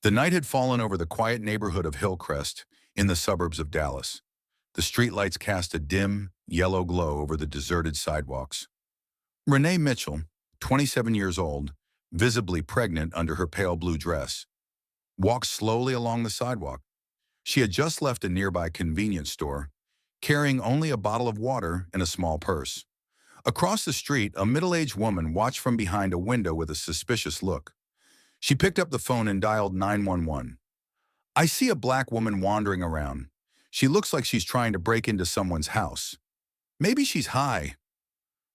The night had fallen over the quiet neighborhood of Hillcrest in the suburbs of Dallas. The streetlights cast a dim, yellow glow over the deserted sidewalks. Renee Mitchell, 27 years old, visibly pregnant under her pale blue dress, walked slowly along the sidewalk. She had just left a nearby convenience store, carrying only a bottle of water and a small purse. Across the street, a middle-aged woman watched from behind a window with a suspicious look. She picked up the phone and dialed 911. "I see a black woman wandering around. She looks like she's trying to break into someone's house. Maybe she's high."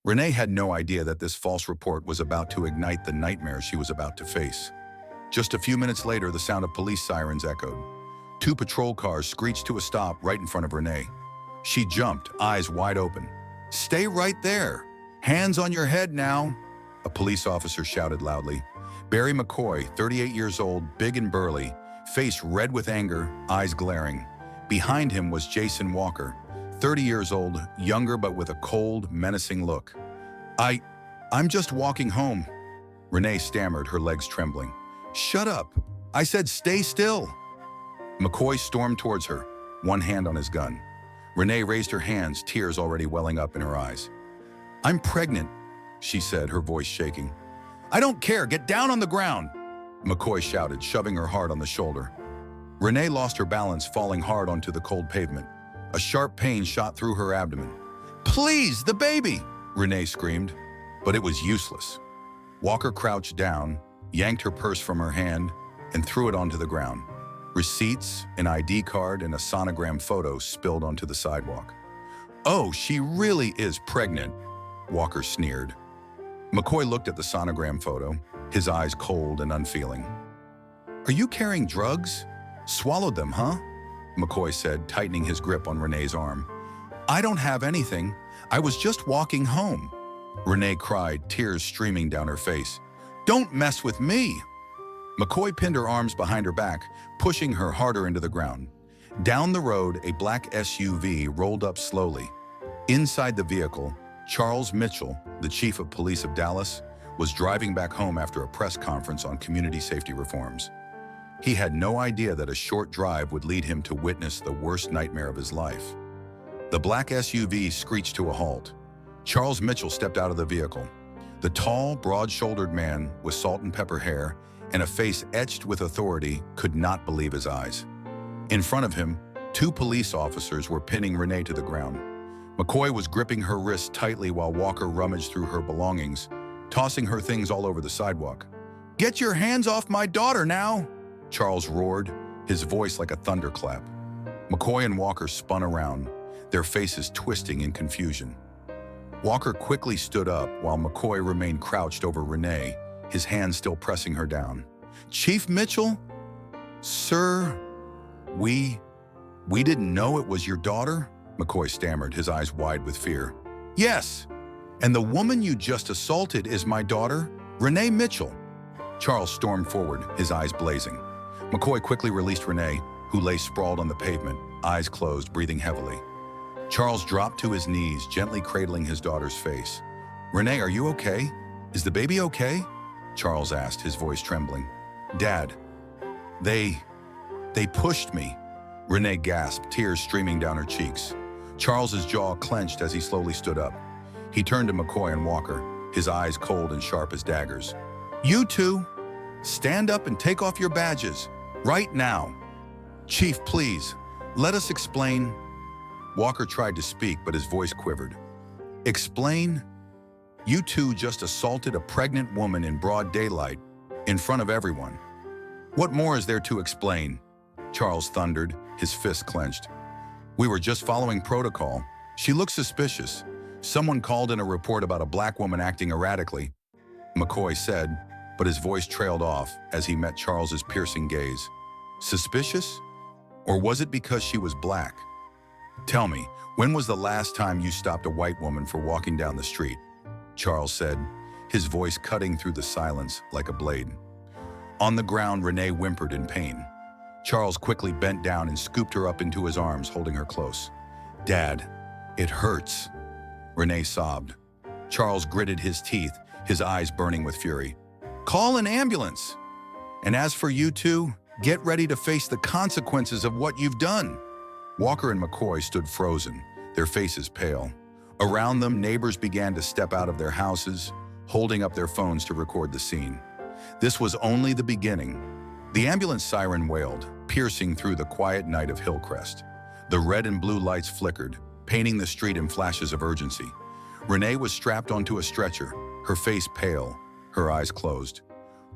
Renee had no idea that this false report was about to ignite the nightmare she was about to face. Just a few minutes later, the sound of police sirens echoed. Two patrol cars screeched to a stop right in front of Renee. She jumped, eyes wide open. "Stay right there! Hands on your head now!" a police officer shouted loudly. Barry McCoy, 38 years old, big and burly, face red with anger, eyes glaring. Behind him was Jason Walker, 30 years old, younger but with a cold, menacing look. I'm just walking home," Renee stammered, her legs trembling. "Shut up! I said stay still!" McCoy stormed towards her, one hand on his gun. Renee raised her hands, tears already welling up in her eyes. "I'm pregnant," she said, her voice shaking. "I don't care, get down on the ground!" McCoy shouted, shoving her hard on the shoulder. Renee lost her balance, falling hard onto the cold pavement. A sharp pain shot through her abdomen. "Please, the baby!" Renee screamed, but it was useless. Walker crouched down, yanked her purse from her hand, and threw it onto the ground. Receipts, an ID card, and a sonogram photo spilled onto the sidewalk. "Oh, she really is pregnant," Walker sneered. McCoy looked at the sonogram photo, his eyes cold and unfeeling. "Are you carrying drugs? Swallowed them, huh?" McCoy said, tightening his grip on Renee's arm. "I don't have anything. I was just walking home," Renee cried, tears streaming down her face. "Don't mess with me!" McCoy pinned her arms behind her back, pushing her harder into the ground. Down the road, a black SUV rolled up slowly. Inside the vehicle, Charles Mitchell, the chief of police of Dallas, was driving back home after a press conference on community safety reforms. He had no idea that a short drive would lead him to witness the worst nightmare of his life. The black SUV screeched to a halt. Charles Mitchell stepped out of the vehicle. The tall, broad-shouldered man with salt and pepper hair and a face etched with authority could not believe his eyes. In front of him, two police officers were pinning Renee to the ground. McCoy was gripping her wrists tightly while Walker rummaged through her belongings, tossing her things all over the sidewalk. "Get your hands off my daughter now!" Charles roared, his voice like a thunderclap. McCoy and Walker spun around, their faces twisting in confusion. Walker quickly stood up while McCoy remained crouched over Renee, his hands still pressing her down. "Chief Mitchell? Sir, we didn't know it was your daughter?" McCoy stammered, his eyes wide with fear. "Yes, and the woman you just assaulted is my daughter, Renee Mitchell." Charles stormed forward, his eyes blazing. McCoy quickly released Renee, who lay sprawled on the pavement, eyes closed, breathing heavily. Charles dropped to his knees, gently cradling his daughter's face. "Renee, are you okay? Is the baby okay?" Charles asked, his voice trembling. "Dad, they pushed me," Renee gasped, tears streaming down her cheeks. Charles's jaw clenched as he slowly stood up. He turned to McCoy and Walker, his eyes cold and sharp as daggers. "You two, stand up and take off your badges, right now." "Chief, please, let us explain." Walker tried to speak, but his voice quivered. "Explain? You two just assaulted a pregnant woman in broad daylight, in front of everyone. What more is there to explain?" Charles thundered, his fists clenched. "We were just following protocol. She looked suspicious. Someone called in a report about a black woman acting erratically," McCoy said, but his voice trailed off as he met Charles's piercing gaze. "Suspicious? Or was it because she was black? Tell me, when was the last time you stopped a white woman for walking down the street?" Charles said, his voice cutting through the silence like a blade. On the ground, Renee whimpered in pain. Charles quickly bent down and scooped her up into his arms, holding her close. "Dad, it hurts," Renee sobbed. Charles gritted his teeth, his eyes burning with fury. "Call an ambulance! And as for you two, Get ready to face the consequences of what you've done." Walker and McCoy stood frozen, their faces pale. Around them, neighbors began to step out of their houses, holding up their phones to record the scene. This was only the beginning. The ambulance siren wailed, piercing through the quiet night of Hillcrest. The red and blue lights flickered, painting the street in flashes of urgency. Renee was strapped onto a stretcher, her face pale, her eyes closed.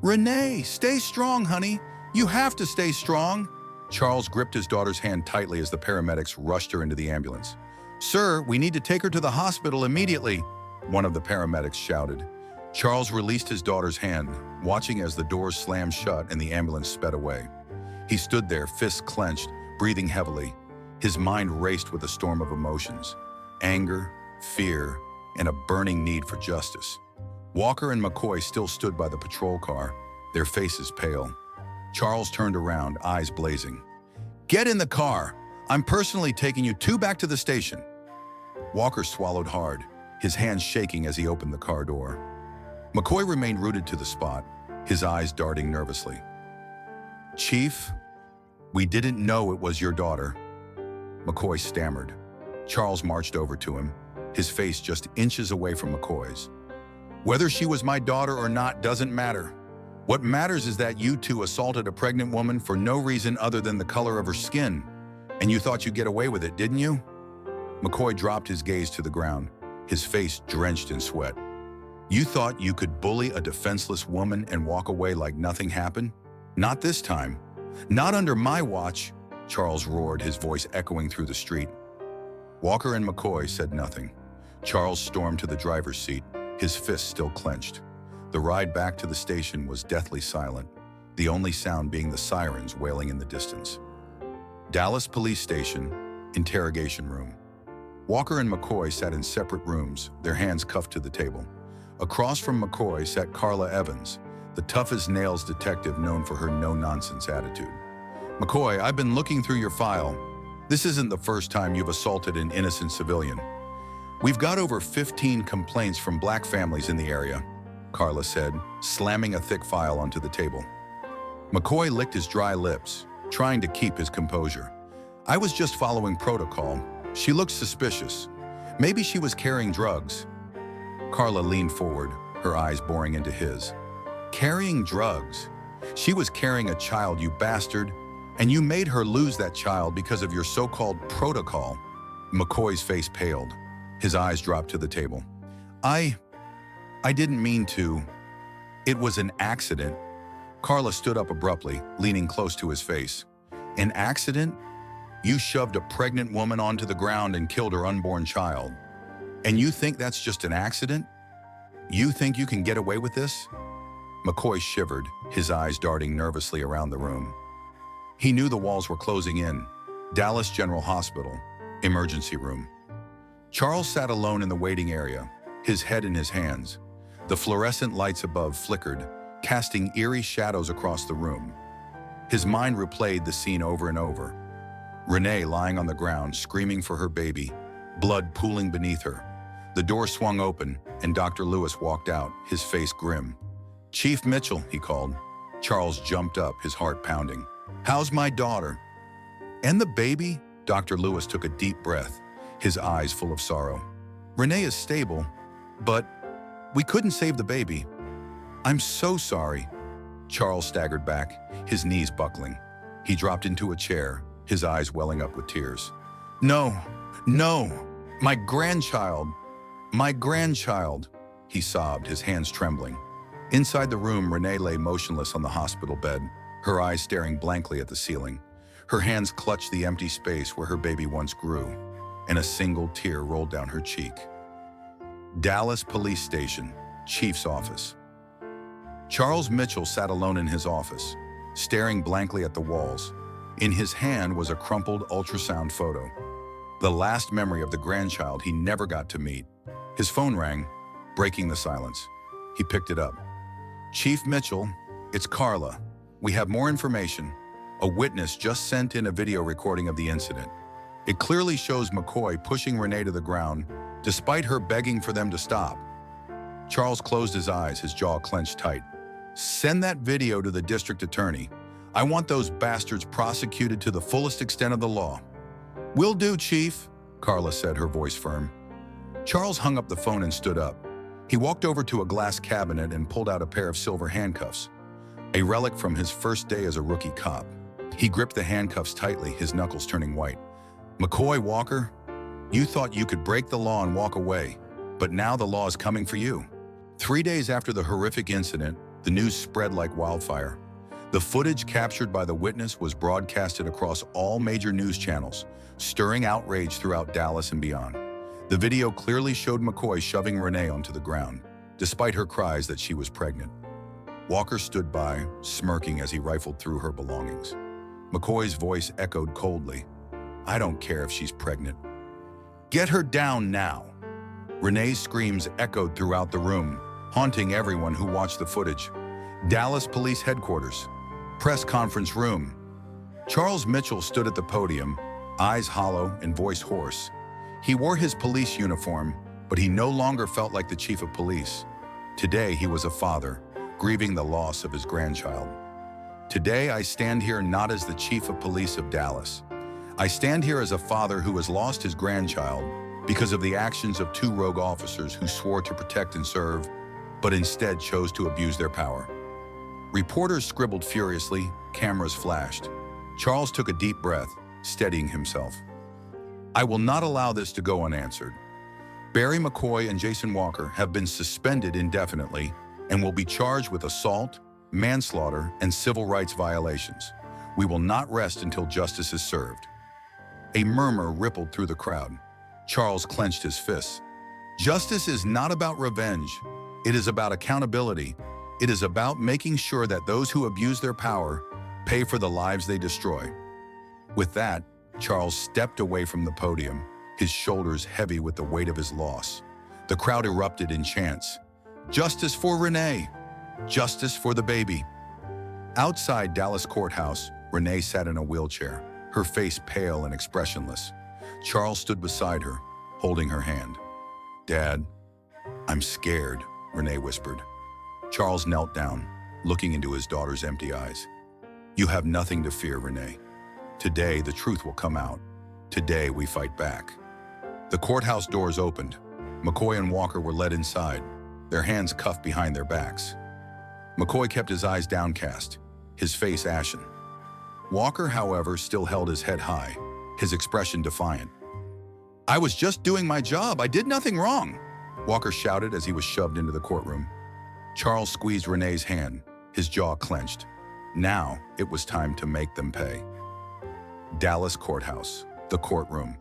"Renee, stay strong, honey. You have to stay strong." Charles gripped his daughter's hand tightly as the paramedics rushed her into the ambulance. "Sir, we need to take her to the hospital immediately," one of the paramedics shouted. Charles released his daughter's hand, watching as the doors slammed shut and the ambulance sped away. He stood there, fists clenched, breathing heavily. His mind raced with a storm of emotions: anger, fear, and a burning need for justice. Walker and McCoy still stood by the patrol car, their faces pale. Charles turned around, eyes blazing. "Get in the car! I'm personally taking you two back to the station." Walker swallowed hard, his hands shaking as he opened the car door. McCoy remained rooted to the spot, his eyes darting nervously. "Chief, we didn't know it was your daughter." McCoy stammered. Charles marched over to him, his face just inches away from McCoy's. "Whether she was my daughter or not doesn't matter. What matters is that you two assaulted a pregnant woman for no reason other than the color of her skin. And you thought you'd get away with it, didn't you?" McCoy dropped his gaze to the ground, his face drenched in sweat. "You thought you could bully a defenseless woman and walk away like nothing happened? Not this time. Not under my watch," Charles roared, his voice echoing through the street. Walker and McCoy said nothing. Charles stormed to the driver's seat, his fists still clenched. The ride back to the station was deathly silent, the only sound being the sirens wailing in the distance. Dallas Police Station, interrogation room. Walker and McCoy sat in separate rooms, their hands cuffed to the table. Across from McCoy sat Carla Evans, the tough-as-nails detective known for her no-nonsense attitude. "McCoy, I've been looking through your file. This isn't the first time you've assaulted an innocent civilian. We've got over 15 complaints from black families in the area," Carla said, slamming a thick file onto the table. McCoy licked his dry lips, trying to keep his composure. "I was just following protocol. She looked suspicious. Maybe she was carrying drugs." Carla leaned forward, her eyes boring into his. "Carrying drugs? She was carrying a child, you bastard, and you made her lose that child because of your so-called protocol." McCoy's face paled. His eyes dropped to the table. I didn't mean to. It was an accident." Carla stood up abruptly, leaning close to his face. "An accident? You shoved a pregnant woman onto the ground and killed her unborn child. And you think that's just an accident? You think you can get away with this?" McCoy shivered, his eyes darting nervously around the room. He knew the walls were closing in. Dallas General Hospital, emergency room. Charles sat alone in the waiting area, his head in his hands. The fluorescent lights above flickered, casting eerie shadows across the room. His mind replayed the scene over and over. Renee lying on the ground, screaming for her baby, blood pooling beneath her. The door swung open, and Dr. Lewis walked out, his face grim. "Chief Mitchell," he called. Charles jumped up, his heart pounding. "How's my daughter?" "And the baby?" Dr. Lewis took a deep breath, his eyes full of sorrow. "Renee is stable, but we couldn't save the baby." "I'm so sorry." Charles staggered back, his knees buckling. He dropped into a chair, his eyes welling up with tears. No, my grandchild, he sobbed, his hands trembling. Inside the room, Renee lay motionless on the hospital bed, her eyes staring blankly at the ceiling. Her hands clutched the empty space where her baby once grew, and a single tear rolled down her cheek. Dallas Police Station, Chief's office. Charles Mitchell sat alone in his office, staring blankly at the walls. In his hand was a crumpled ultrasound photo, the last memory of the grandchild he never got to meet. His phone rang, breaking the silence. He picked it up. "Chief Mitchell, it's Carla. We have more information. A witness just sent in a video recording of the incident. It clearly shows McCoy pushing Renee to the ground, despite her begging for them to stop." Charles closed his eyes, his jaw clenched tight. "Send that video to the district attorney. I want those bastards prosecuted to the fullest extent of the law. Will do, Chief, Carla said, her voice firm. Charles hung up the phone and stood up. He walked over to a glass cabinet and pulled out a pair of silver handcuffs, a relic from his first day as a rookie cop. He gripped the handcuffs tightly, his knuckles turning white. McCoy, Walker, you thought you could break the law and walk away, but now the law is coming for you. 3 days after the horrific incident, the news spread like wildfire. The footage captured by the witness was broadcasted across all major news channels, stirring outrage throughout Dallas and beyond. The video clearly showed McCoy shoving Renee onto the ground, despite her cries that she was pregnant. Walker stood by, smirking as he rifled through her belongings. McCoy's voice echoed coldly. I don't care if she's pregnant. Get her down now. Renee's screams echoed throughout the room, haunting everyone who watched the footage. Dallas Police Headquarters, press conference room. Charles Mitchell stood at the podium, eyes hollow and voice hoarse. He wore his police uniform, but he no longer felt like the chief of police. Today he was a father, grieving the loss of his grandchild. Today I stand here not as the chief of police of Dallas. I stand here as a father who has lost his grandchild because of the actions of 2 rogue officers who swore to protect and serve, but instead chose to abuse their power. Reporters scribbled furiously, cameras flashed. Charles took a deep breath, steadying himself. I will not allow this to go unanswered. Barry McCoy and Jason Walker have been suspended indefinitely and will be charged with assault, manslaughter, and civil rights violations. We will not rest until justice is served. A murmur rippled through the crowd. Charles clenched his fists. Justice is not about revenge. It is about accountability. It is about making sure that those who abuse their power pay for the lives they destroy. With that, Charles stepped away from the podium, his shoulders heavy with the weight of his loss. The crowd erupted in chants. Justice for Renee! Justice for the baby! Outside Dallas Courthouse, Renee sat in a wheelchair, her face pale and expressionless. Charles stood beside her, holding her hand. Dad, I'm scared, Renee whispered. Charles knelt down, looking into his daughter's empty eyes. You have nothing to fear, Renee. Today, the truth will come out. Today, we fight back. The courthouse doors opened. McCoy and Walker were led inside, their hands cuffed behind their backs. McCoy kept his eyes downcast, his face ashen. Walker, however, still held his head high, his expression defiant. I was just doing my job. I did nothing wrong, Walker shouted as he was shoved into the courtroom. Charles squeezed Renee's hand, his jaw clenched. Now, it was time to make them pay. Dallas Courthouse, the courtroom.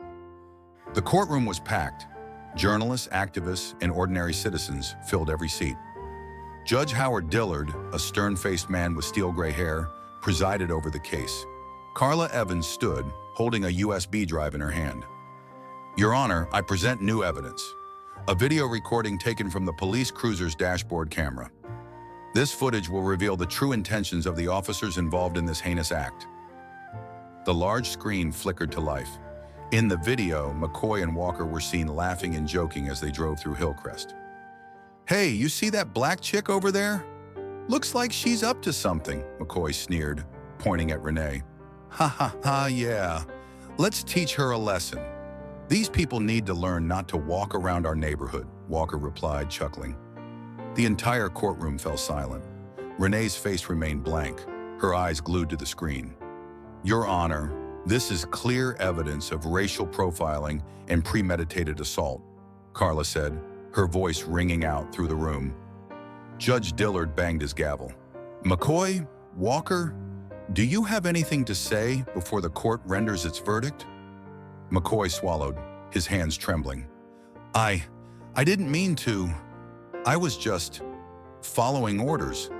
The courtroom was packed. Journalists, activists, and ordinary citizens filled every seat. Judge Howard Dillard, a stern-faced man with steel gray hair, presided over the case. Carla Evans stood, holding a USB drive in her hand. Your Honor, I present new evidence. A video recording taken from the police cruiser's dashboard camera. This footage will reveal the true intentions of the officers involved in this heinous act. The large screen flickered to life. In the video, McCoy and Walker were seen laughing and joking as they drove through Hillcrest. Hey, you see that black chick over there? Looks like she's up to something, McCoy sneered, pointing at Renee. Ha ha ha, yeah. Let's teach her a lesson. These people need to learn not to walk around our neighborhood, Walker replied, chuckling. The entire courtroom fell silent. Renee's face remained blank, her eyes glued to the screen. Your Honor, this is clear evidence of racial profiling and premeditated assault, Carla said, her voice ringing out through the room. Judge Dillard banged his gavel. McCoy, Walker, do you have anything to say before the court renders its verdict? McCoy swallowed, his hands trembling. I didn't mean to. I was just following orders.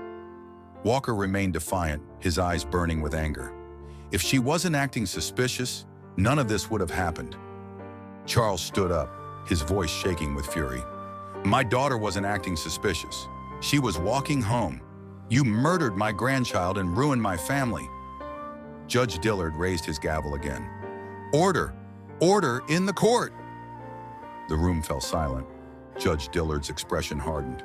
Walker remained defiant, his eyes burning with anger. If she wasn't acting suspicious, none of this would have happened. Charles stood up, his voice shaking with fury. My daughter wasn't acting suspicious. She was walking home. You murdered my grandchild and ruined my family. Judge Dillard raised his gavel again. Order! Order in the court! The room fell silent. Judge Dillard's expression hardened.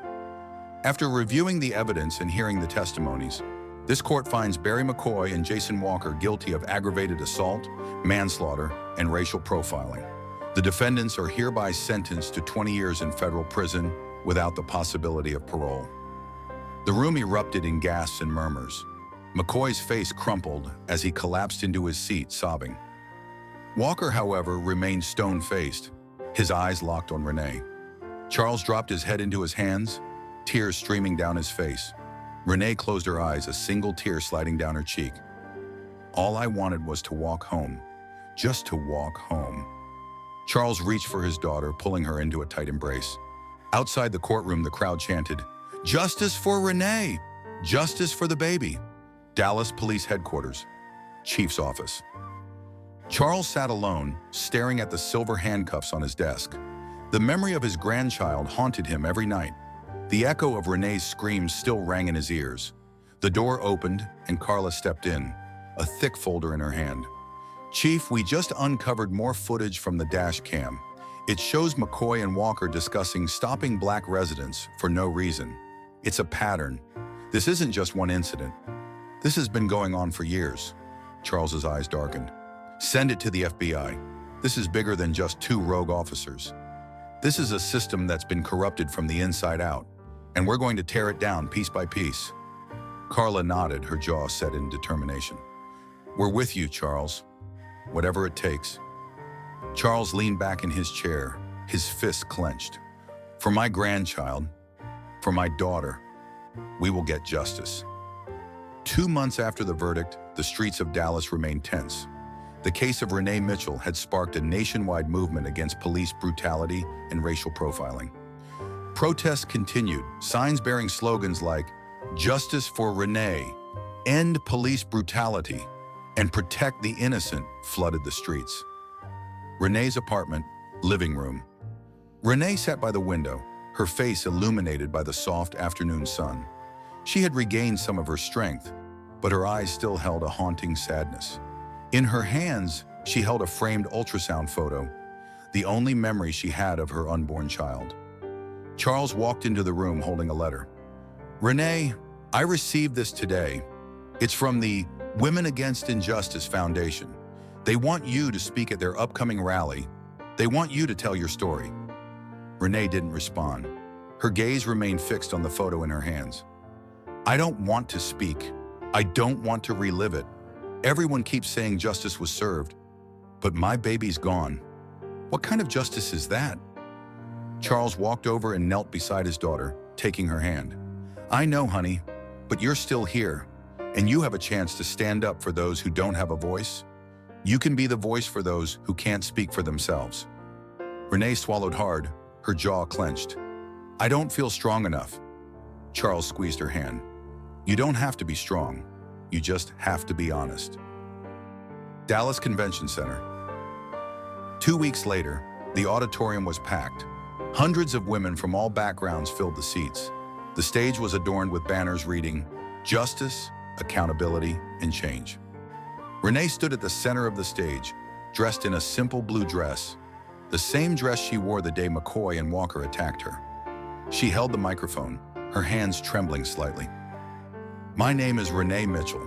After reviewing the evidence and hearing the testimonies, This court finds Barry McCoy and Jason Walker guilty of aggravated assault, manslaughter, and racial profiling. The defendants are hereby sentenced to 20 years in federal prison without the possibility of parole. The room erupted in gasps and murmurs. McCoy's face crumpled as he collapsed into his seat, sobbing. Walker, however, remained stone-faced, his eyes locked on Renee. Charles dropped his head into his hands, tears streaming down his face. Renee closed her eyes, a single tear sliding down her cheek. All I wanted was to walk home, just to walk home. Charles reached for his daughter, pulling her into a tight embrace. Outside the courtroom, the crowd chanted, "Justice for Renee! Justice for the baby!" Dallas Police Headquarters, Chief's office. Charles sat alone, staring at the silver handcuffs on his desk. The memory of his grandchild haunted him every night. The echo of Renee's screams still rang in his ears. The door opened, and Carla stepped in, a thick folder in her hand. "Chief, we just uncovered more footage from the dash cam. It shows McCoy and Walker discussing stopping black residents for no reason. It's a pattern. This isn't just one incident. This has been going on for years." Charles's eyes darkened. "Send it to the FBI. This is bigger than just two rogue officers. This is a system that's been corrupted from the inside out, and we're going to tear it down piece by piece." Carla nodded, her jaw set in determination. "We're with you, Charles. Whatever it takes." Charles leaned back in his chair, his fists clenched. "For my grandchild, for my daughter, we will get justice." 2 months after the verdict, the streets of Dallas remained tense. The case of Renee Mitchell had sparked a nationwide movement against police brutality and racial profiling. Protests continued, signs bearing slogans like "Justice for Renee," "End police brutality," and "Protect the innocent" flooded the streets. Renee's apartment, living room. Renee sat by the window, her face illuminated by the soft afternoon sun. She had regained some of her strength, but her eyes still held a haunting sadness. In her hands, she held a framed ultrasound photo, the only memory she had of her unborn child. Charles walked into the room holding a letter. "Renee, I received this today. It's from the Women Against Injustice Foundation. They want you to speak at their upcoming rally. They want you to tell your story." Renee didn't respond. Her gaze remained fixed on the photo in her hands. "I don't want to speak. I don't want to relive it. Everyone keeps saying justice was served, but my baby's gone. What kind of justice is that?" Charles walked over and knelt beside his daughter, taking her hand. "I know, honey, but you're still here, and you have a chance to stand up for those who don't have a voice. You can be the voice for those who can't speak for themselves." Renee swallowed hard, her jaw clenched. "I don't feel strong enough." Charles squeezed her hand. "You don't have to be strong. You just have to be honest." Dallas Convention Center. 2 weeks later, the auditorium was packed. Hundreds of women from all backgrounds filled the seats. The stage was adorned with banners reading, "Justice, Accountability, and Change." Renee stood at the center of the stage, dressed in a simple blue dress, the same dress she wore the day McCoy and Walker attacked her. She held the microphone, her hands trembling slightly. "My name is Renee Mitchell.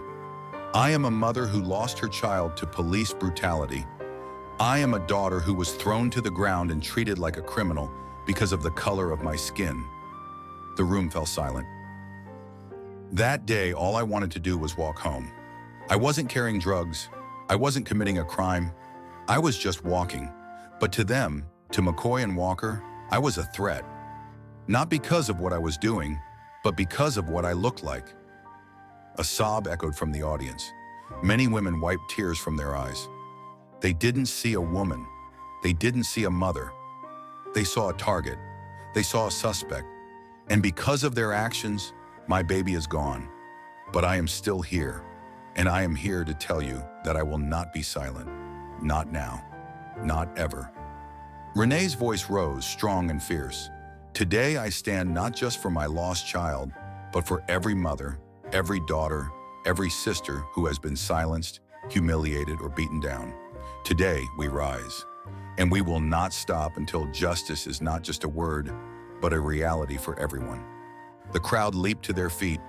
I am a mother who lost her child to police brutality. I am a daughter who was thrown to the ground and treated like a criminal because of the color of my skin." The room fell silent. That day, all I wanted to do was walk home. I wasn't carrying drugs. I wasn't committing a crime. I was just walking. But to them, to McCoy and Walker, I was a threat. Not because of what I was doing, but because of what I looked like. A sob echoed from the audience. Many women wiped tears from their eyes. They didn't see a woman. They didn't see a mother. They saw a target. They saw a suspect. And because of their actions, my baby is gone. But I am still here. And I am here to tell you that I will not be silent. Not now. Not ever. Renee's voice rose, strong and fierce. "Today I stand not just for my lost child, but for every mother, every daughter, every sister who has been silenced, humiliated, or beaten down. Today we rise. And we will not stop until justice is not just a word, but a reality for everyone." The crowd leaped to their feet.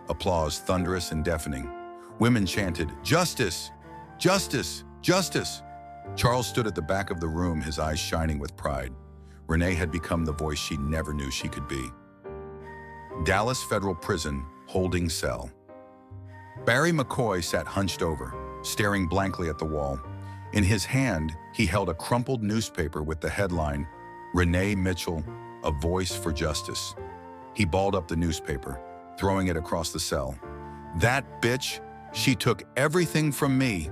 applause thunderous and deafening. Women chanted, "Justice! Justice! Justice!" Charles stood at the back of the room, his eyes shining with pride. Renee had become the voice she never knew she could be. Dallas Federal Prison, holding cell. Barry McCoy sat hunched over, staring blankly at the wall. In his hand, he held a crumpled newspaper with the headline, "Renee Mitchell, a voice for justice." He balled up the newspaper, throwing it across the cell. "That bitch, she took everything from me."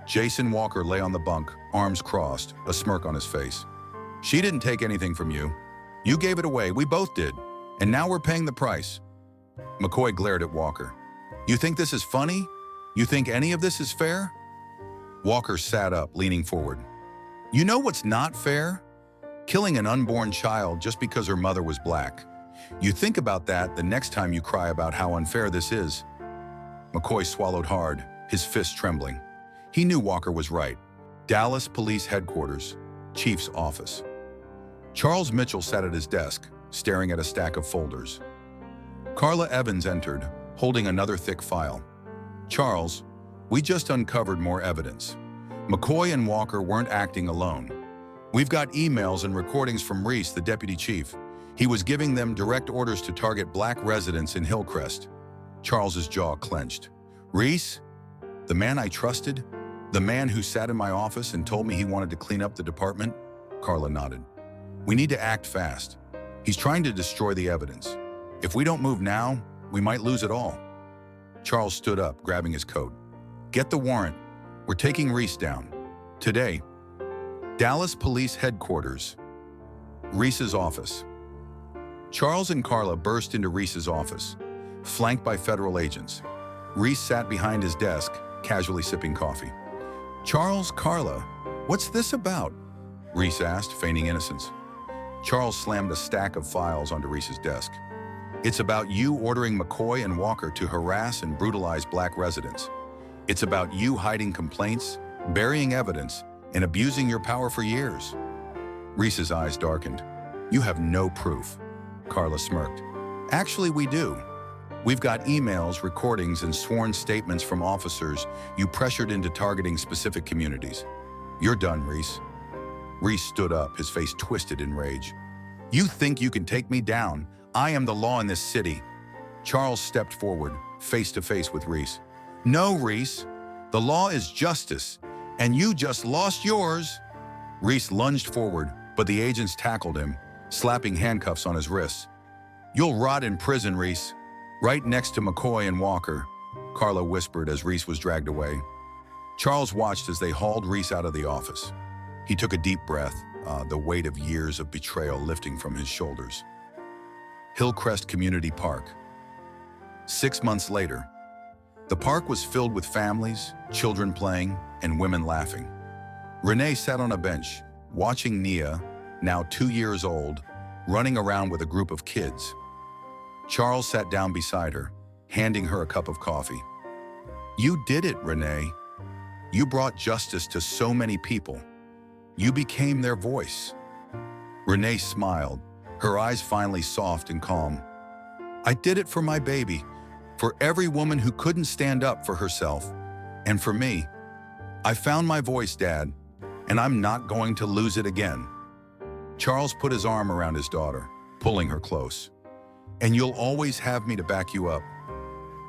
Jason Walker lay on the bunk, arms crossed, a smirk on his face. "She didn't take anything from you. You gave it away, we both did. And now we're paying the price." McCoy glared at Walker. "You think this is funny? You think any of this is fair?" Walker sat up, leaning forward. "You know what's not fair? Killing an unborn child just because her mother was black. You think about that the next time you cry about how unfair this is." McCoy swallowed hard, his fist trembling. He knew Walker was right. Dallas Police Headquarters, Chief's office. Charles Mitchell sat at his desk, staring at a stack of folders. Carla Evans entered, holding another thick file. "Charles, we just uncovered more evidence. McCoy and Walker weren't acting alone. We've got emails and recordings from Reece, the deputy chief. He was giving them direct orders to target black residents in Hillcrest." Charles's jaw clenched. "Reece? The man I trusted? The man who sat in my office and told me he wanted to clean up the department?" Carla nodded. "We need to act fast. He's trying to destroy the evidence. If we don't move now, we might lose it all." Charles stood up, grabbing his coat. "Get the warrant. We're taking Reece down. Today." Dallas Police Headquarters, Reece's office. Charles and Carla burst into Reece's office, flanked by federal agents. Reece sat behind his desk, casually sipping coffee. "Charles, Carla, what's this about?" Reece asked, feigning innocence. Charles slammed a stack of files onto Reece's desk. "It's about you ordering McCoy and Walker to harass and brutalize black residents. It's about you hiding complaints, burying evidence, and abusing your power for years." Reece's eyes darkened. "You have no proof." Carla smirked. "Actually, we do. We've got emails, recordings, and sworn statements from officers you pressured into targeting specific communities. You're done, Reece." Reece stood up, his face twisted in rage. "You think you can take me down? I am the law in this city." Charles stepped forward, face to face with Reece. "No, Reece. The law is justice, and you just lost yours." Reece lunged forward, but the agents tackled him, slapping handcuffs on his wrists. "You'll rot in prison, Reece. Right next to McCoy and Walker," Carla whispered as Reece was dragged away. Charles watched as they hauled Reece out of the office. He took a deep breath, the weight of years of betrayal lifting from his shoulders. Hillcrest Community Park. 6 months later, the park was filled with families, children playing, and women laughing. Renee sat on a bench, watching Nia, now 2 years old, running around with a group of kids. Charles sat down beside her, handing her a cup of coffee. "You did it, Renee. You brought justice to so many people. You became their voice." Renee smiled, her eyes finally soft and calm. "I did it for my baby, for every woman who couldn't stand up for herself, and for me. I found my voice, Dad, and I'm not going to lose it again." Charles put his arm around his daughter, pulling her close. "And you'll always have me to back you up,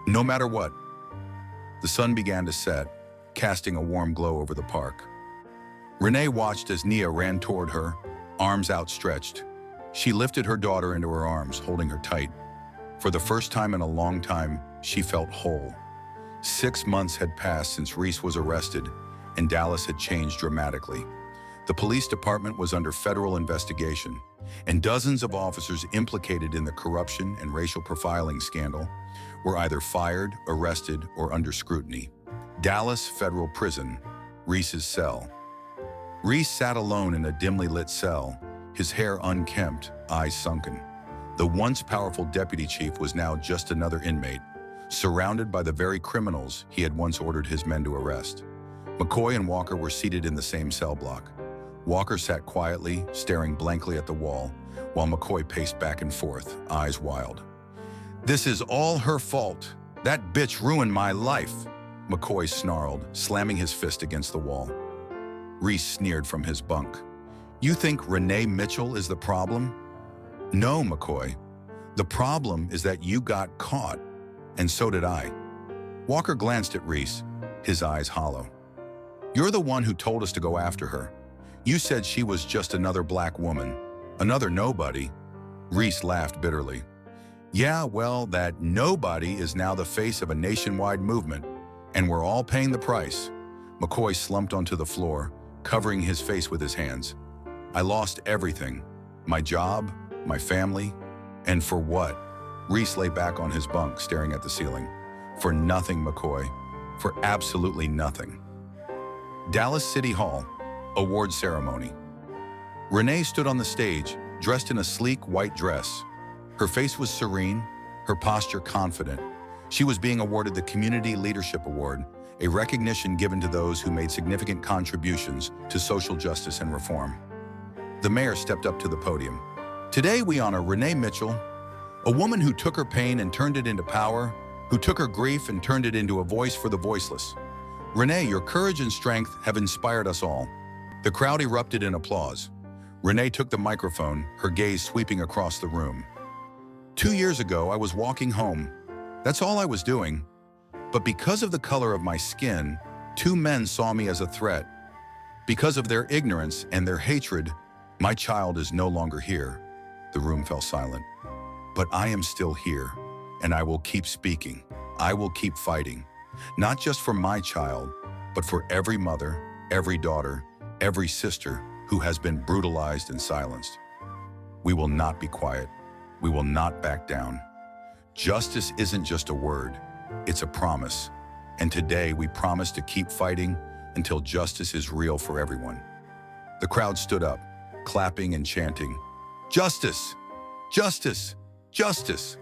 no matter what." The sun began to set, casting a warm glow over the park. Renee watched as Nia ran toward her, arms outstretched. She lifted her daughter into her arms, holding her tight. For the first time in a long time, she felt whole. 6 months had passed since Reece was arrested, and Dallas had changed dramatically. The police department was under federal investigation, and dozens of officers implicated in the corruption and racial profiling scandal were either fired, arrested, or under scrutiny. Dallas Federal Prison, Reece's cell. Reece sat alone in a dimly lit cell, his hair unkempt, eyes sunken. The once powerful deputy chief was now just another inmate, surrounded by the very criminals he had once ordered his men to arrest. McCoy and Walker were seated in the same cell block. Walker sat quietly, staring blankly at the wall, while McCoy paced back and forth, eyes wild. "This is all her fault. That bitch ruined my life," McCoy snarled, slamming his fist against the wall. Reece sneered from his bunk. "You think Renee Mitchell is the problem?" "No, McCoy. The problem is that you got caught, and so did I." Walker glanced at Reece, his eyes hollow. "You're the one who told us to go after her. You said she was just another black woman, another nobody." Reece laughed bitterly. "Yeah, well, that nobody is now the face of a nationwide movement, and we're all paying the price." McCoy slumped onto the floor, covering his face with his hands. "I lost everything. My job, my family, and for what?" Reece lay back on his bunk, staring at the ceiling. "For nothing, McCoy. For absolutely nothing." Dallas City Hall, award ceremony. Renee stood on the stage, dressed in a sleek white dress. Her face was serene, her posture confident. She was being awarded the Community Leadership Award, a recognition given to those who made significant contributions to social justice and reform. The mayor stepped up to the podium. "Today we honor Renee Mitchell, a woman who took her pain and turned it into power, who took her grief and turned it into a voice for the voiceless. Renee, your courage and strength have inspired us all." The crowd erupted in applause. Renee took the microphone, her gaze sweeping across the room. 2 years ago, I was walking home. That's all I was doing. But because of the color of my skin, 2 men saw me as a threat. Because of their ignorance and their hatred, my child is no longer here." The room fell silent. "But I am still here, and I will keep speaking. I will keep fighting. Not just for my child, but for every mother, every daughter, every sister who has been brutalized and silenced. We will not be quiet. We will not back down. Justice isn't just a word, it's a promise. And today we promise to keep fighting until justice is real for everyone." The crowd stood up, clapping and chanting, "Justice! Justice! Justice!"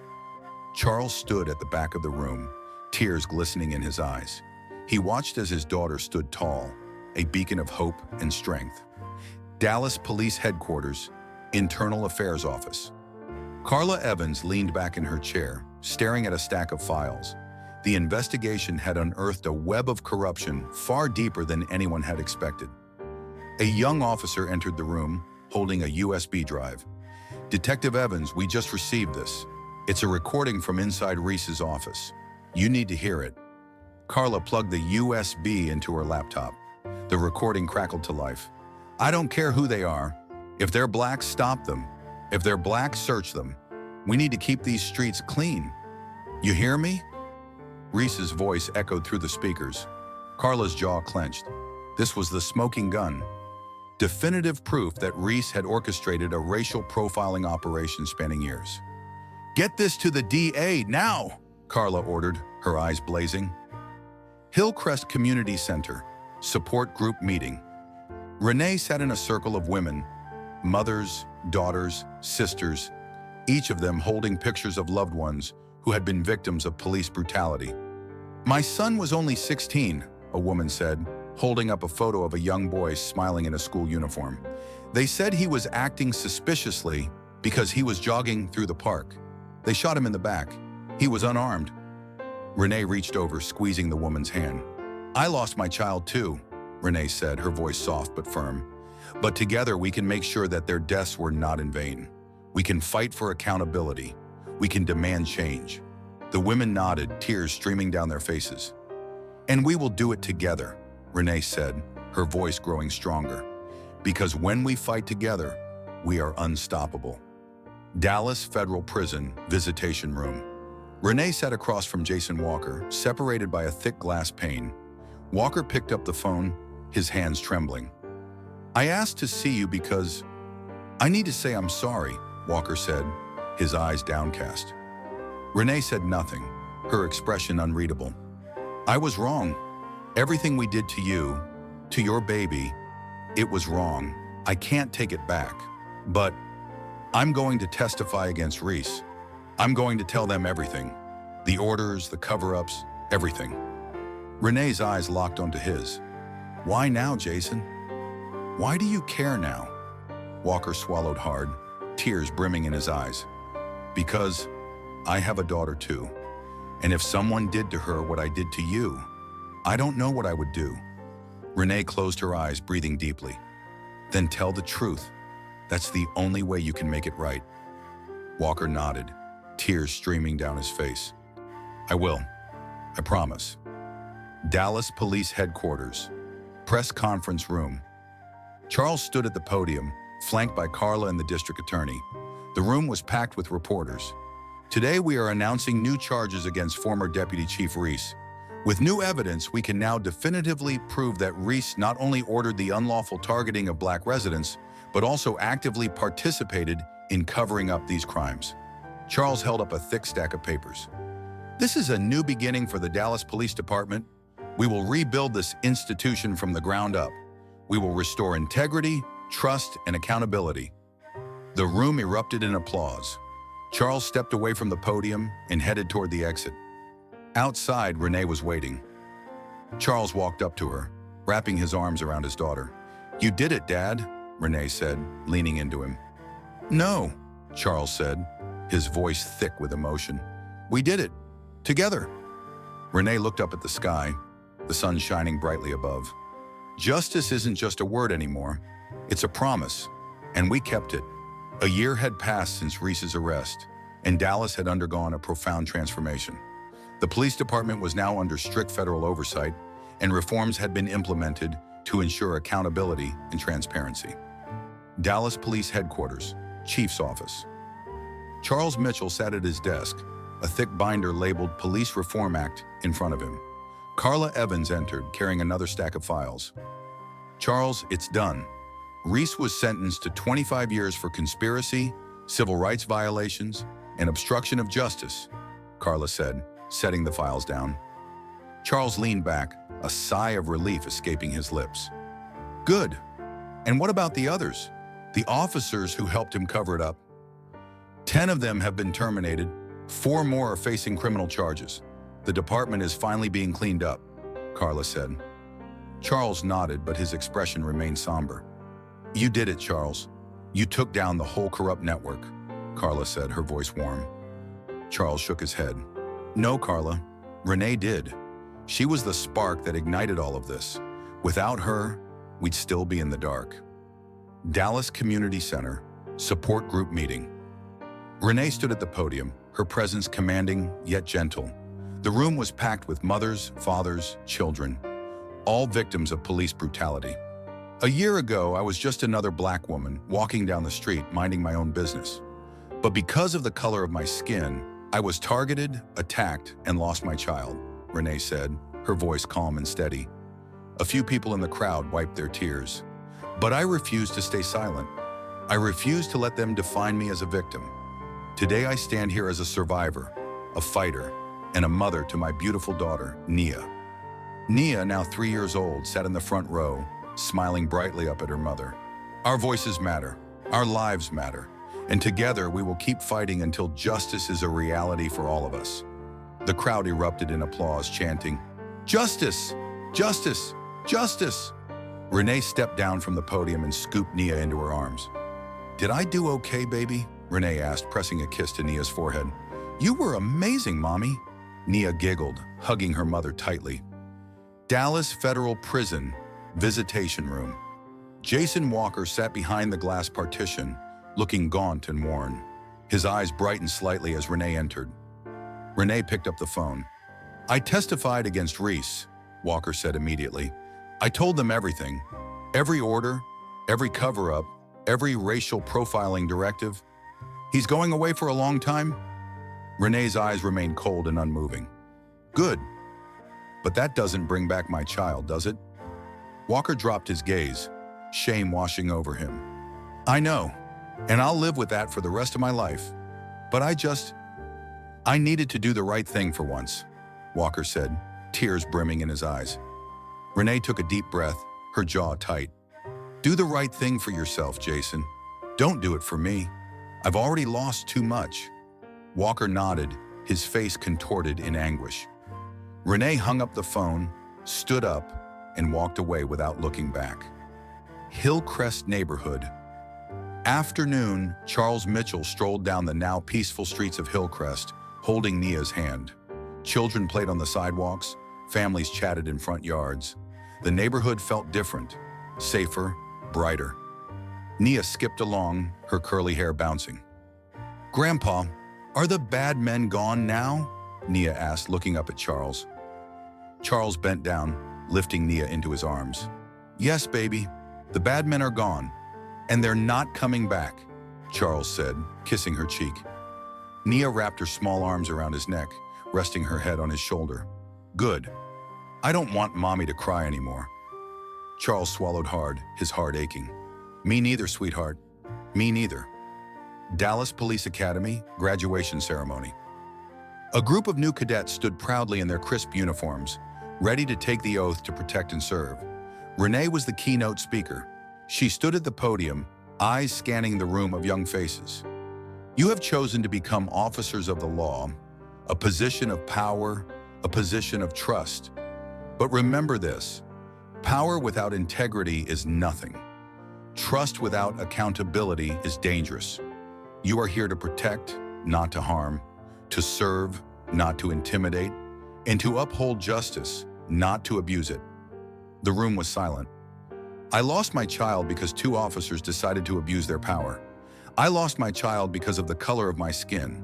Charles stood at the back of the room, tears glistening in his eyes. He watched as his daughter stood tall, a beacon of hope and strength. Dallas Police Headquarters, Internal Affairs Office. Carla Evans leaned back in her chair, staring at a stack of files. The investigation had unearthed a web of corruption far deeper than anyone had expected. A young officer entered the room, holding a USB drive. "Detective Evans, we just received this. It's a recording from inside Reece's office. You need to hear it." Carla plugged the USB into her laptop. The recording crackled to life. "I don't care who they are. If they're black, stop them. If they're black, search them. We need to keep these streets clean. You hear me?" Reece's voice echoed through the speakers. Carla's jaw clenched. This was the smoking gun. Definitive proof that Reece had orchestrated a racial profiling operation spanning years. "Get this to the DA now," Carla ordered, her eyes blazing. Hillcrest Community Center, support group meeting. Renee sat in a circle of women, mothers, daughters, sisters, each of them holding pictures of loved ones who had been victims of police brutality. "My son was only 16, a woman said, holding up a photo of a young boy smiling in a school uniform. "They said he was acting suspiciously because he was jogging through the park. They shot him in the back. He was unarmed." Renee reached over, squeezing the woman's hand. "I lost my child too," Renee said, her voice soft but firm. "But together we can make sure that their deaths were not in vain. We can fight for accountability. We can demand change." The women nodded, tears streaming down their faces. "And we will do it together," Renee said, her voice growing stronger. "Because when we fight together, we are unstoppable." Dallas Federal Prison Visitation Room. Renee sat across from Jason Walker, separated by a thick glass pane. Walker picked up the phone, his hands trembling. "I asked to see you because I need to say I'm sorry," Walker said, his eyes downcast. Renee said nothing, her expression unreadable. "I was wrong. Everything we did to you, to your baby, it was wrong. I can't take it back. But I'm going to testify against Reece. I'm going to tell them everything. The orders, the cover-ups, everything." Renee's eyes locked onto his. "Why now, Jason? Why do you care now?" Walker swallowed hard, tears brimming in his eyes. "Because I have a daughter too. And if someone did to her what I did to you, I don't know what I would do. Renee closed her eyes, breathing deeply. Then tell the truth. That's the only way you can make it right. Walker nodded, tears streaming down his face. I will. I promise. Dallas Police Headquarters. Press conference room. Charles stood at the podium, flanked by Carla and the district attorney. The room was packed with reporters. Today we are announcing new charges against former Deputy Chief Reece. With new evidence, we can now definitively prove that Reece not only ordered the unlawful targeting of black residents, but also actively participated in covering up these crimes. Charles held up a thick stack of papers. This is a new beginning for the Dallas Police Department. We will rebuild this institution from the ground up. We will restore integrity, trust, and accountability. The room erupted in applause. Charles stepped away from the podium and headed toward the exit. Outside, Renee was waiting. Charles walked up to her, wrapping his arms around his daughter. You did it, Dad, Renee said, leaning into him. No, Charles said, his voice thick with emotion. We did it. Together. Renee looked up at the sky, the sun shining brightly above. Justice isn't just a word anymore. It's a promise, and we kept it. A year had passed since Reece's arrest, and Dallas had undergone a profound transformation. The police department was now under strict federal oversight, and reforms had been implemented to ensure accountability and transparency. Dallas Police Headquarters, Chief's Office. Charles Mitchell sat at his desk, a thick binder labeled Police Reform Act in front of him. Carla Evans entered, carrying another stack of files. Charles, it's done. Reece was sentenced to 25 years for conspiracy, civil rights violations, and obstruction of justice, Carla said, setting the files down. Charles leaned back, a sigh of relief escaping his lips. Good. And what about the others? The officers who helped him cover it up? 10 of them have been terminated. 4 more are facing criminal charges. The department is finally being cleaned up, Carla said. Charles nodded, but his expression remained somber. You did it, Charles. You took down the whole corrupt network, Carla said, her voice warm. Charles shook his head. No, Carla. Renee did. She was the spark that ignited all of this. Without her, we'd still be in the dark. Dallas Community Center, support group meeting. Renee stood at the podium, her presence commanding yet gentle. The room was packed with mothers, fathers, children, all victims of police brutality. A year ago, I was just another black woman walking down the street, minding my own business. But because of the color of my skin, I was targeted, attacked, and lost my child, Renee said, her voice calm and steady. A few people in the crowd wiped their tears. But I refused to stay silent. I refused to let them define me as a victim. Today I stand here as a survivor, a fighter, and a mother to my beautiful daughter, Nia. Nia, now 3 years old, sat in the front row, smiling brightly up at her mother. Our voices matter. Our lives matter. And together we will keep fighting until justice is a reality for all of us. The crowd erupted in applause, chanting, Justice! Justice! Justice! Renee stepped down from the podium and scooped Nia into her arms. Did I do okay, baby? Renee asked, pressing a kiss to Nia's forehead. You were amazing, Mommy. Nia giggled, hugging her mother tightly. Dallas Federal Prison, Visitation Room. Jason Walker sat behind the glass partition, looking gaunt and worn. His eyes brightened slightly as Renee entered. Renee picked up the phone. I testified against Reece, Walker said immediately. I told them everything. Every order, every cover-up, every racial profiling directive. He's going away for a long time? Renee's eyes remained cold and unmoving. Good. But that doesn't bring back my child, does it? Walker dropped his gaze, shame washing over him. I know, and I'll live with that for the rest of my life. But I needed to do the right thing for once, Walker said, tears brimming in his eyes. Renee took a deep breath, her jaw tight. Do the right thing for yourself, Jason. Don't do it for me. I've already lost too much. Walker nodded, his face contorted in anguish. Renee hung up the phone, stood up, and walked away without looking back. Hillcrest neighborhood. Afternoon, Charles Mitchell strolled down the now peaceful streets of Hillcrest, holding Nia's hand. Children played on the sidewalks, families chatted in front yards. The neighborhood felt different, safer, brighter. Nia skipped along, her curly hair bouncing. "Grandpa, are the bad men gone now?" Nia asked, looking up at Charles. Charles bent down, lifting Nia into his arms. "Yes, baby, the bad men are gone, and they're not coming back," Charles said, kissing her cheek. Nia wrapped her small arms around his neck, resting her head on his shoulder. "Good. I don't want Mommy to cry anymore." Charles swallowed hard, his heart aching. "Me neither, sweetheart. Me neither." Dallas Police Academy graduation ceremony. A group of new cadets stood proudly in their crisp uniforms, ready to take the oath to protect and serve. Renee was the keynote speaker. She stood at the podium, eyes scanning the room of young faces. "You have chosen to become officers of the law, a position of power, a position of trust. But remember this, power without integrity is nothing. Trust without accountability is dangerous. You are here to protect, not to harm, to serve, not to intimidate, and to uphold justice, not to abuse it." The room was silent. "I lost my child because 2 officers decided to abuse their power. I lost my child because of the color of my skin.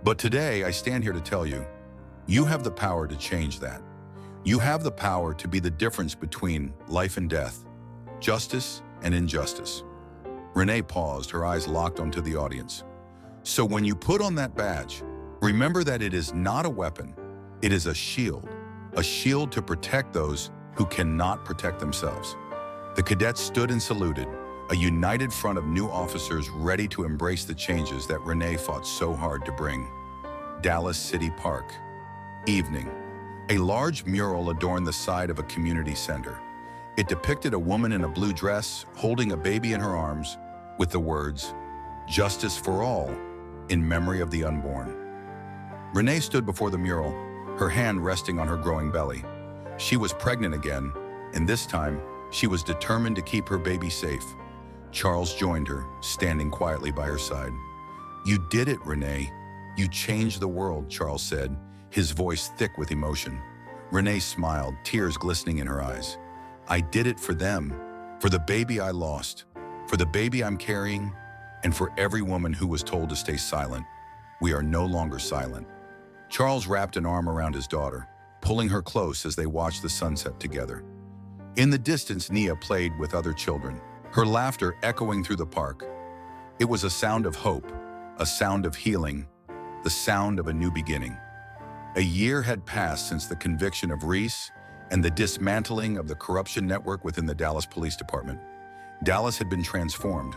But today I stand here to tell you, you have the power to change that. You have the power to be the difference between life and death, justice and injustice." Renee paused, her eyes locked onto the audience. "So when you put on that badge, remember that it is not a weapon, it is a shield to protect those who cannot protect themselves." The cadets stood and saluted, a united front of new officers ready to embrace the changes that Renee fought so hard to bring. Dallas City Park. Evening. A large mural adorned the side of a community center. It depicted a woman in a blue dress holding a baby in her arms with the words, "Justice for all, in memory of the unborn." Renee stood before the mural, her hand resting on her growing belly. She was pregnant again, and this time, she was determined to keep her baby safe. Charles joined her, standing quietly by her side. "You did it, Renee. You changed the world," Charles said, his voice thick with emotion. Renee smiled, tears glistening in her eyes. "I did it for them, for the baby I lost, for the baby I'm carrying, and for every woman who was told to stay silent. We are no longer silent." Charles wrapped an arm around his daughter, pulling her close as they watched the sunset together. In the distance, Nia played with other children, her laughter echoing through the park. It was a sound of hope, a sound of healing, the sound of a new beginning. A year had passed since the conviction of Reece and the dismantling of the corruption network within the Dallas Police Department. Dallas had been transformed.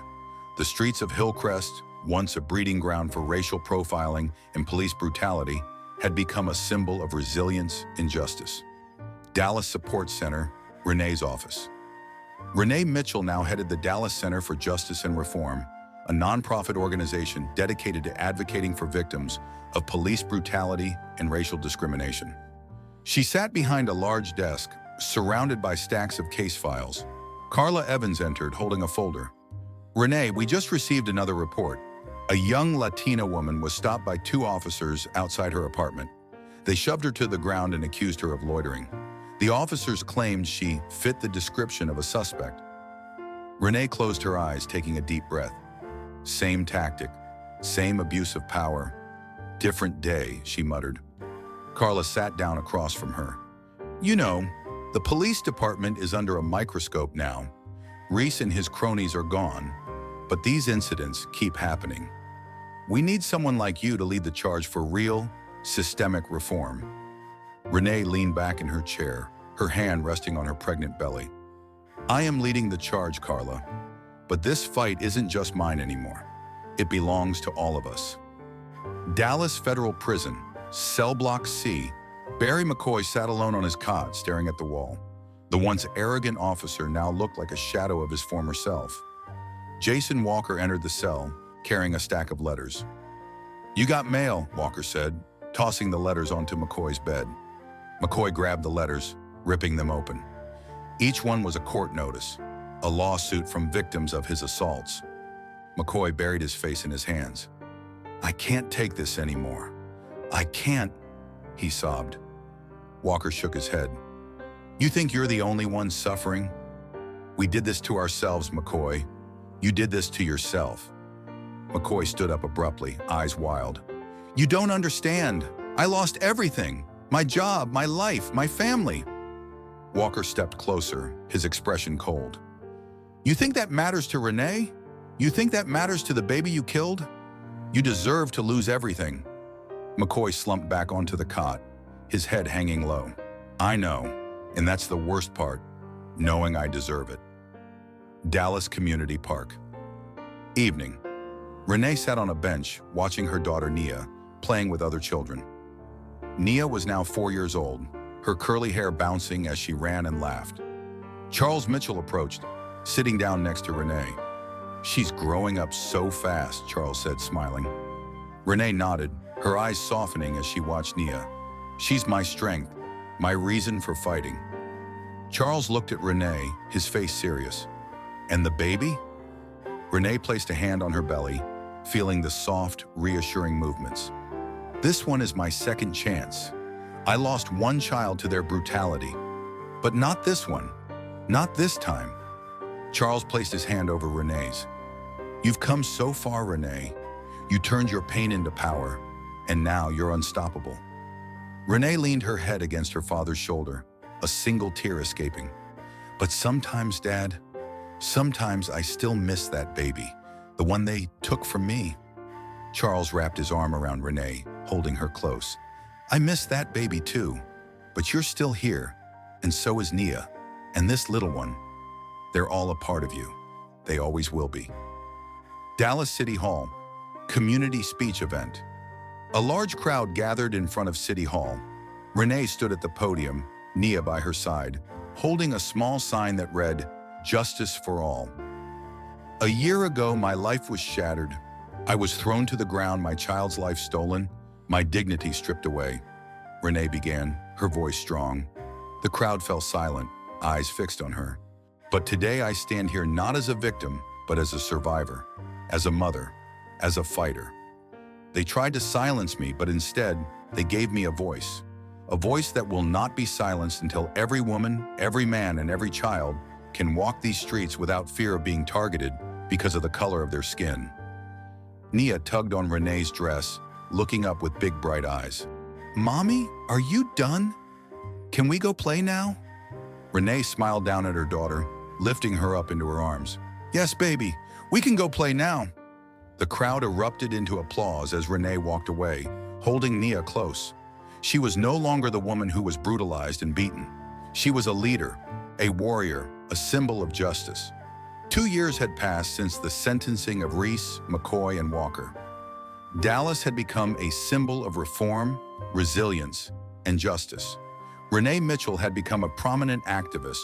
The streets of Hillcrest, once a breeding ground for racial profiling and police brutality, had become a symbol of resilience and justice. Dallas Support Center, Renee's office. Renee Mitchell now headed the Dallas Center for Justice and Reform, a nonprofit organization dedicated to advocating for victims of police brutality and racial discrimination. She sat behind a large desk, surrounded by stacks of case files. Carla Evans entered, holding a folder. "Renee, we just received another report. A young Latina woman was stopped by 2 officers outside her apartment. They shoved her to the ground and accused her of loitering. The officers claimed she fit the description of a suspect." Renee closed her eyes, taking a deep breath. "Same tactic, same abuse of power. Different day," she muttered. Carla sat down across from her. "You know, the police department is under a microscope now. Reece and his cronies are gone, but these incidents keep happening. We need someone like you to lead the charge for real, systemic reform." Renee leaned back in her chair, her hand resting on her pregnant belly. "I am leading the charge, Carla, but this fight isn't just mine anymore. It belongs to all of us." Dallas Federal Prison, Cell Block C. Barry McCoy sat alone on his cot, staring at the wall. The once arrogant officer now looked like a shadow of his former self. Jason Walker entered the cell, carrying a stack of letters. "You got mail," Walker said, tossing the letters onto McCoy's bed. McCoy grabbed the letters, ripping them open. Each one was a court notice, a lawsuit from victims of his assaults. McCoy buried his face in his hands. "I can't take this anymore. "I can't," he sobbed. Walker shook his head. "You think you're the only one suffering? We did this to ourselves, McCoy. You did this to yourself." McCoy stood up abruptly, eyes wild. "You don't understand. I lost everything. My job, my life, my family." Walker stepped closer, his expression cold. "You think that matters to Renee? You think that matters to the baby you killed? You deserve to lose everything." McCoy slumped back onto the cot, his head hanging low. "I know, and that's the worst part, knowing I deserve it." Dallas Community Park. Evening. Renee sat on a bench, watching her daughter Nia, playing with other children. Nia was now 4 years old, her curly hair bouncing as she ran and laughed. Charles Mitchell approached, sitting down next to Renee. "She's growing up so fast," Charles said, smiling. Renee nodded, her eyes softening as she watched Nia. "She's my strength, my reason for fighting." Charles looked at Renee, his face serious. "And the baby?" Renee placed a hand on her belly, feeling the soft, reassuring movements. "This one is my second chance. I lost one child to their brutality, but not this one, not this time." Charles placed his hand over Renee's. "You've come so far, Renee. You turned your pain into power, and now you're unstoppable." Renee leaned her head against her father's shoulder, a single tear escaping. "But sometimes, Dad, sometimes I still miss that baby, the one they took from me." Charles wrapped his arm around Renee, holding her close. "I miss that baby too, but you're still here, and so is Nia, and this little one. They're all a part of you. They always will be." Dallas City Hall, community speech event. A large crowd gathered in front of City Hall. Renee stood at the podium, Nia by her side, holding a small sign that read, "Justice for all." "A year ago, my life was shattered. I was thrown to the ground, my child's life stolen, my dignity stripped away." Renee began, her voice strong. The crowd fell silent, eyes fixed on her. "But today I stand here not as a victim, but as a survivor, as a mother, as a fighter. They tried to silence me, but instead, they gave me a voice that will not be silenced until every woman, every man, and every child can walk these streets without fear of being targeted because of the color of their skin." Nia tugged on Renee's dress, looking up with big bright eyes. "Mommy, are you done? Can we go play now?" Renee smiled down at her daughter, lifting her up into her arms. "Yes, baby, we can go play now." The crowd erupted into applause as Renee walked away, holding Nia close. She was no longer the woman who was brutalized and beaten. She was a leader, a warrior, a symbol of justice. 2 years had passed since the sentencing of Reece, McCoy, and Walker. Dallas had become a symbol of reform, resilience, and justice. Renee Mitchell had become a prominent activist,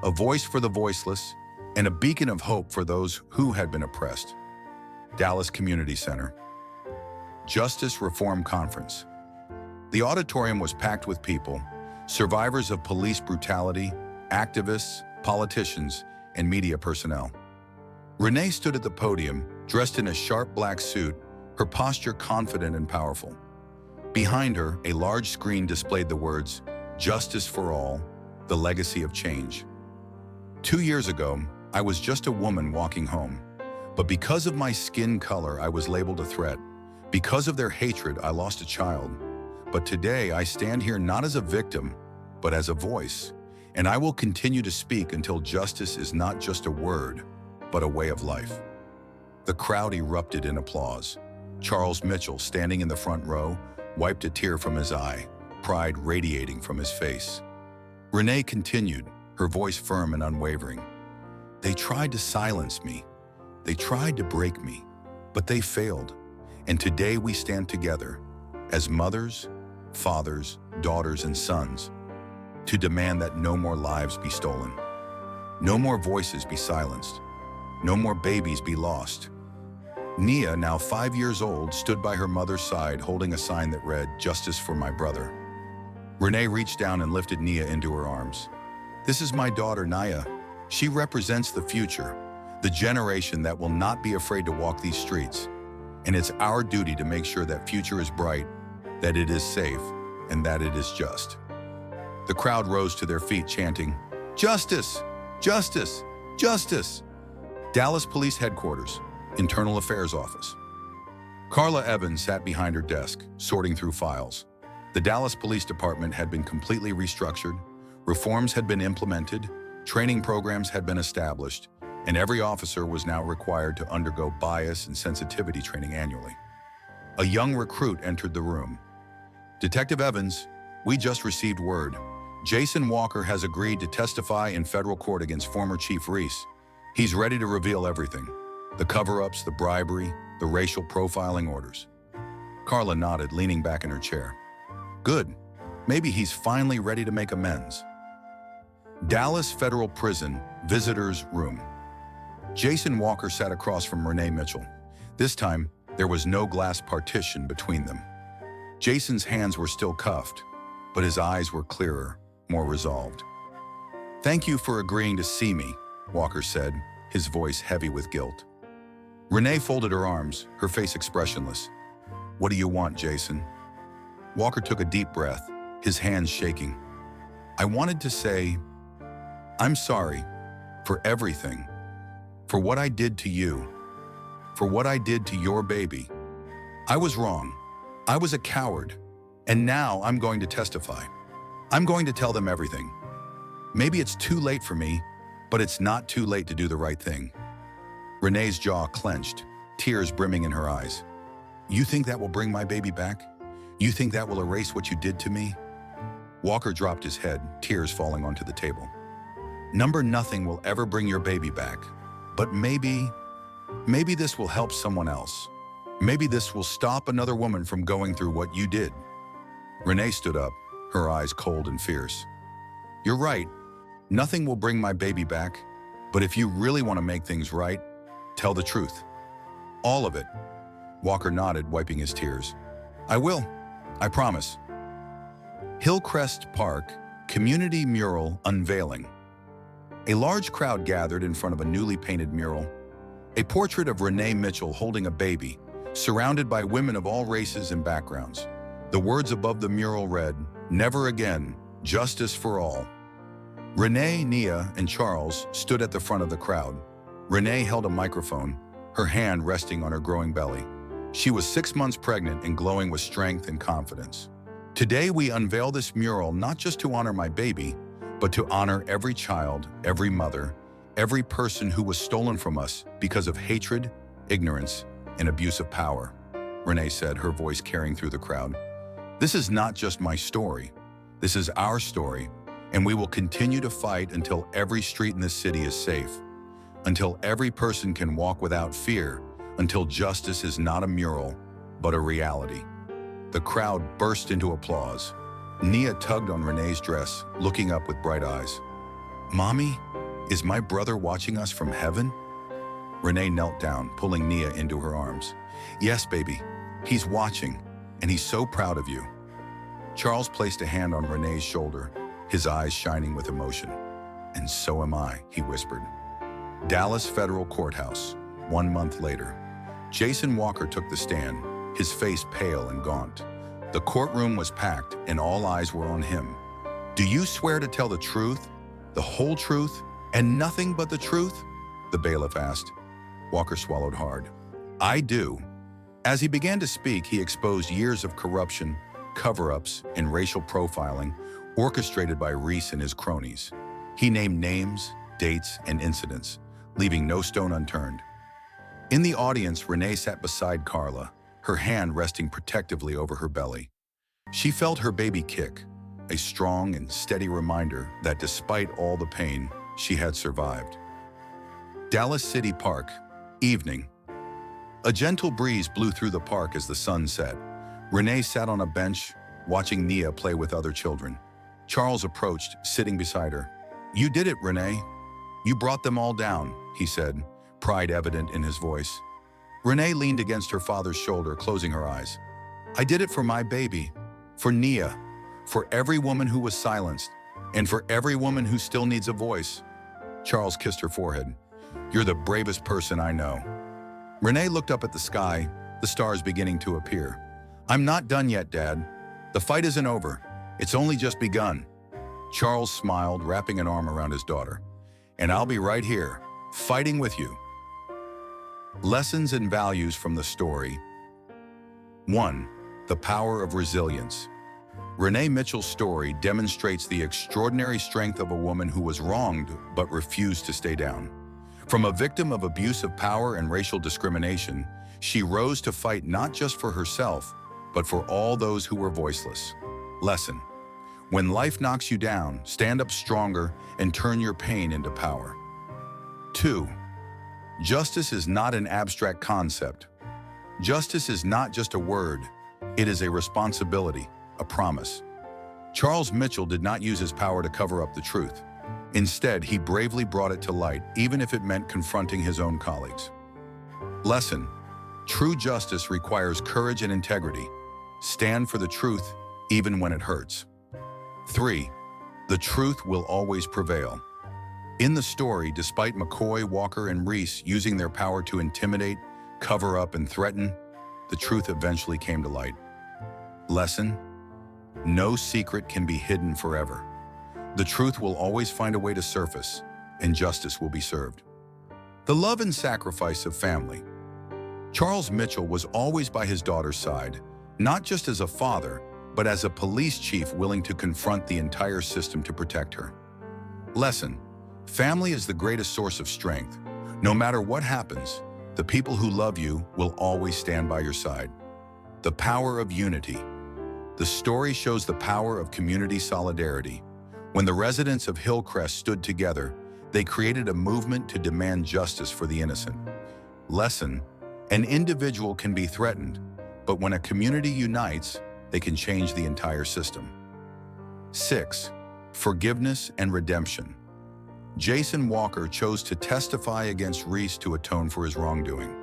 a voice for the voiceless, and a beacon of hope for those who had been oppressed. Dallas Community Center. Justice Reform Conference. The auditorium was packed with people, survivors of police brutality, activists, politicians, and media personnel. Renee stood at the podium, dressed in a sharp black suit, her posture confident and powerful. Behind her, a large screen displayed the words, "Justice for all, the legacy of change." 2 years ago, I was just a woman walking home. But because of my skin color, I was labeled a threat. Because of their hatred, I lost a child. But today, I stand here not as a victim, but as a voice. And I will continue to speak until justice is not just a word, but a way of life. The crowd erupted in applause. Charles Mitchell, standing in the front row, wiped a tear from his eye, pride radiating from his face. Renee continued, her voice firm and unwavering. "They tried to silence me. They tried to break me, but they failed. And today we stand together, as mothers, fathers, daughters, and sons, to demand that no more lives be stolen. No more voices be silenced. No more babies be lost." Nia, now 5 years old, stood by her mother's side holding a sign that read, "Justice for my brother." Renee reached down and lifted Nia into her arms. "This is my daughter, Nia. She represents the future, the generation that will not be afraid to walk these streets. And it's our duty to make sure that future is bright, that it is safe, and that it is just. The crowd rose to their feet chanting, "Justice! Justice! Justice!" Dallas Police Headquarters, Internal Affairs Office. Carla Evans sat behind her desk, sorting through files. The Dallas Police Department had been completely restructured, reforms had been implemented, training programs had been established, and every officer was now required to undergo bias and sensitivity training annually. A young recruit entered the room. "Detective Evans, we just received word. Jason Walker has agreed to testify in federal court against former Chief Reece. He's ready to reveal everything. The cover-ups, the bribery, the racial profiling orders." Carla nodded, leaning back in her chair. "Good. Maybe he's finally ready to make amends." Dallas Federal Prison, Visitors Room. Jason Walker sat across from Renee Mitchell. This time, there was no glass partition between them. Jason's hands were still cuffed, but his eyes were clearer, more resolved. "Thank you for agreeing to see me," Walker said, his voice heavy with guilt. Renee folded her arms, her face expressionless. "What do you want, Jason?" Walker took a deep breath, his hands shaking. "I wanted to say, I'm sorry for everything, for what I did to you, for what I did to your baby. I was wrong. I was a coward, and now I'm going to testify. I'm going to tell them everything. Maybe it's too late for me, but it's not too late to do the right thing." Renee's jaw clenched, tears brimming in her eyes. "You think that will bring my baby back? You think that will erase what you did to me?" Walker dropped his head, tears falling onto the table. "Nothing will ever bring your baby back, but maybe this will help someone else. Maybe this will stop another woman from going through what you did." Renee stood up, her eyes cold and fierce. "You're right. Nothing will bring my baby back, but if you really want to make things right, tell the truth. All of it." Walker nodded, wiping his tears. "I will. I promise." Hillcrest Park, Community Mural Unveiling. A large crowd gathered in front of a newly painted mural. A portrait of Renee Mitchell holding a baby, surrounded by women of all races and backgrounds. The words above the mural read, "Never again, justice for all." Renee, Nia, and Charles stood at the front of the crowd. Renee held a microphone, her hand resting on her growing belly. She was 6 months pregnant and glowing with strength and confidence. "Today we unveil this mural not just to honor my baby, but to honor every child, every mother, every person who was stolen from us because of hatred, ignorance, and abuse of power," Renee said, her voice carrying through the crowd. "This is not just my story. This is our story, and we will continue to fight until every street in this city is safe, until every person can walk without fear, until justice is not a mural, but a reality." The crowd burst into applause. Nia tugged on Renee's dress, looking up with bright eyes. "Mommy, is my brother watching us from heaven?" Renee knelt down, pulling Nia into her arms. "Yes, baby, he's watching, and he's so proud of you." Charles placed a hand on Renee's shoulder, his eyes shining with emotion. "And so am I," he whispered. Dallas Federal Courthouse, 1 month later. Jason Walker took the stand, his face pale and gaunt. The courtroom was packed, and all eyes were on him. "Do you swear to tell the truth, the whole truth, and nothing but the truth?" the bailiff asked. Walker swallowed hard. "I do." As he began to speak, he exposed years of corruption, cover-ups, and racial profiling orchestrated by Reece and his cronies. He named names, dates, and incidents, leaving no stone unturned. In the audience, Renee sat beside Carla, her hand resting protectively over her belly. She felt her baby kick, a strong and steady reminder that despite all the pain, she had survived. Dallas City Park, evening. A gentle breeze blew through the park as the sun set. Renee sat on a bench, watching Nia play with other children. Charles approached, sitting beside her. "You did it, Renee. You brought them all down," he said, pride evident in his voice. Renee leaned against her father's shoulder, closing her eyes. "I did it for my baby, for Nia, for every woman who was silenced, and for every woman who still needs a voice." Charles kissed her forehead. "You're the bravest person I know." Renee looked up at the sky, the stars beginning to appear. I'm not done yet, Dad. The fight isn't over. It's only just begun. Charles smiled, wrapping an arm around his daughter. And I'll be right here, fighting with you. Lessons and values from the story. 1. The power of resilience. Renee Mitchell's story demonstrates the extraordinary strength of a woman who was wronged but refused to stay down. From a victim of abuse of power and racial discrimination, she rose to fight not just for herself, but for all those who were voiceless. Lesson: when life knocks you down, stand up stronger and turn your pain into power. 2. Justice is not an abstract concept. Justice is not just a word, it is a responsibility, a promise. Charles Mitchell did not use his power to cover up the truth. Instead, he bravely brought it to light, even if it meant confronting his own colleagues. Lesson: true justice requires courage and integrity. Stand for the truth, even when it hurts. 3. The truth will always prevail. In the story, despite McCoy, Walker, and Reece using their power to intimidate, cover up, and threaten, the truth eventually came to light. Lesson: no secret can be hidden forever. The truth will always find a way to surface, and justice will be served. The love and sacrifice of family. Charles Mitchell was always by his daughter's side, not just as a father, but as a police chief willing to confront the entire system to protect her. Lesson: family is the greatest source of strength. No matter what happens, the people who love you will always stand by your side. The power of unity. The story shows the power of community solidarity. When the residents of Hillcrest stood together, they created a movement to demand justice for the innocent. Lesson: an individual can be threatened, but when a community unites, they can change the entire system. 6. Forgiveness and redemption. Jason Walker chose to testify against Reece to atone for his wrongdoing.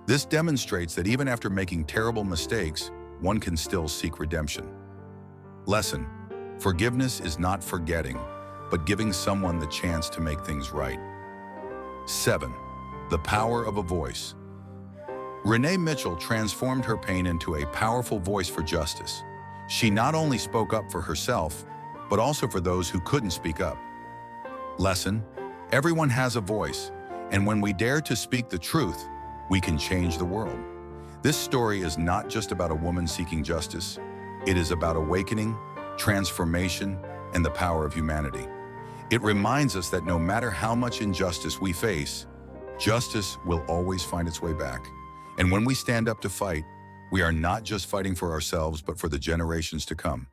This demonstrates that even after making terrible mistakes, one can still seek redemption. Lesson: forgiveness is not forgetting, but giving someone the chance to make things right. 7. The power of a voice. Renee Mitchell transformed her pain into a powerful voice for justice. She not only spoke up for herself, but also for those who couldn't speak up. Lesson: everyone has a voice, and when we dare to speak the truth, we can change the world. This story is not just about a woman seeking justice. It is about awakening, transformation, and the power of humanity. It reminds us that no matter how much injustice we face, justice will always find its way back. And when we stand up to fight, we are not just fighting for ourselves, but for the generations to come.